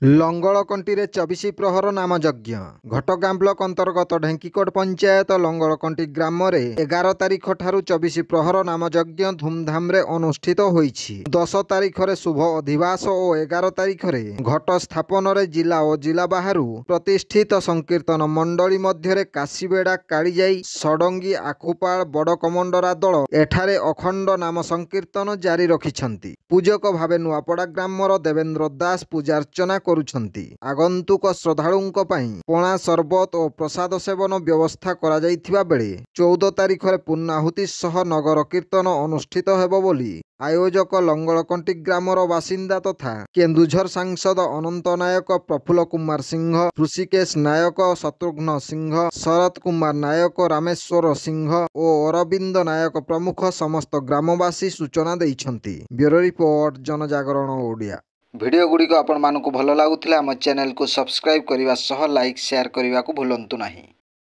ଲଙ୍ଗଳକଣ୍ଟିରେ 24 ପ୍ରହର ନାମଯଜ୍ଞ। ଘଟଗାଁ ବ୍ଲକ ଅନ୍ତର୍ଗତ ଢେଙ୍କିକୋଟ ପଞ୍ଚାୟତ ଲଙ୍ଗଳକଣ୍ଟି ଗ୍ରାମରେ 11 ତାରିଖ ଠାରୁ 24 ପ୍ରହର ନାମଯଜ୍ଞ ଧୁମଧାମରେ ଅନୁଷ୍ଠିତ ହୋଇଛି। 10 ତାରିଖରେ ଶୁଭ ଅଧିବାସ ଓ 11 ତାରିଖରେ ଘଟ ସ୍ଥାପନରେ ଜିଲ୍ଲା ଓ ଜିଲ୍ଲା ବାହାରୁ ପ୍ରତିଷ୍ଠିତ ସଂକୀର୍ତ୍ତନ ମଣ୍ଡଳୀ ମଧ୍ୟରେ କାଶୀବେଡ଼ା, କାଳିଜାଇ, ଷଡଙ୍ଗୀ, ଆଖୁପାଳ, ବଡକମଣ୍ଡରା ଦଳ ଏଠାରେ ଅଖଣ୍ଡ ନାମ ସଂକୀର୍ତ୍ତନ ଜାରି ରଖିଛନ୍ତି। ପୂଜକ ଭାବେ ନୂଆପଡ଼ା ଗ୍ରାମର ଦେବେନ୍ଦ୍ର ଦାସ ପୂଜାର୍ଚ୍ଚନା କରୁଛନ୍ତି। ଆଗନ୍ତୁକ ଶ୍ରଦ୍ଧାଳୁଙ୍କ ପାଇଁ ପଣା, ସରବତ ଓ ପ୍ରସାଦ ସେବନ ବ୍ୟବସ୍ଥା କରାଯାଇଥିବା ବେଳେ 14 ତାରିଖରେ ପୂର୍ଣ୍ଣାହୁତି ସହ ନଗର କୀର୍ତ୍ତନ ଅନୁଷ୍ଠିତ ହେବ ବୋଲି ଆୟୋଜକ ଲଙ୍ଗଳକଣ୍ଟି ଗ୍ରାମର ବାସିନ୍ଦା ତଥା କେନ୍ଦୁଝର ସାଂସଦ ଅନନ୍ତ ନାୟକ, ପ୍ରଫୁଲ୍ଲ କୁମାର ସିଂହ, ଋଷିକେଶ ନାୟକ, ଶତ୍ରୁଘ୍ନ ସିଂହ, ଶରତ କୁମାର ନାୟକ, ରାମେଶ୍ୱର ସିଂହ ଓ ଅରବିନ୍ଦ ନାୟକ ପ୍ରମୁଖ ସମସ୍ତ ଗ୍ରାମବାସୀ ସୂଚନା ଦେଇଛନ୍ତି। Bureau report, Janajagarana Odia. Video ଗୁଡ଼ିକ ଆପଣମାନଙ୍କୁ ଭଲ ଲାଗୁଥିଲେ ଆମ ଚ୍ୟାନେଲକୁ ସବସ୍କ୍ରାଇବ୍ କରିବା ସହ ଲାଇକ୍, ସେୟାର କରିବାକୁ ଭୁଲନ୍ତୁ ନାହିଁ।